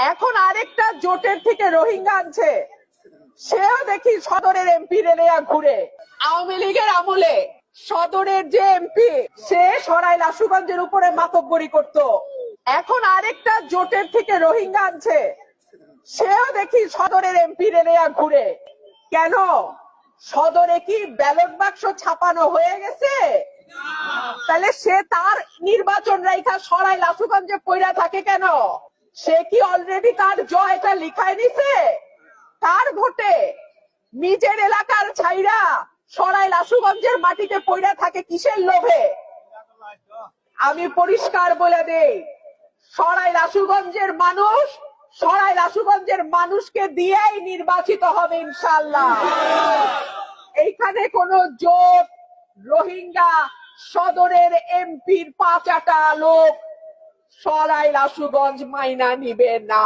এখন আরেকটা জোটের থেকে রোহিঙ্গা আনছে, সেও দেখি সদরের এমপি রেলেয়া ঘুরে। আওয়ামী লীগের আমলে সদরের যে এমপি, সে সরাইল আশুগঞ্জের উপরে মাতব্বরি করত। এখন আরেকটা জোটের থেকে রোহিঙ্গা আনছে, সেও দেখি সদরের এমপি রেলেয়া ঘুরে। কেন? সদরে কি ব্যালট বাক্স ছাপানো হয়ে গেছে? তাহলে সে তার নির্বাচন রেখা সরাইল আশুগঞ্জে পইরা থাকে কেন? সে কি অলরেডি তার জয়টা লিখায় নিছে? তার ভোটে নিজের এলাকার ছাইরা সরাইল আশুগঞ্জের মাটিতে পইরা থাকে কিসের লোভে? আমি পরিষ্কার বলে দেই, সরাইল আশুগঞ্জের মানুষকে দিয়েই নির্বাচিত হবে ইনশাআল্লাহ। এইখানে কোন জোট, রোহিঙ্গা, সদরের এমপির 5 লোক সরাইল আশুগঞ্জ মাইনা নিবে না।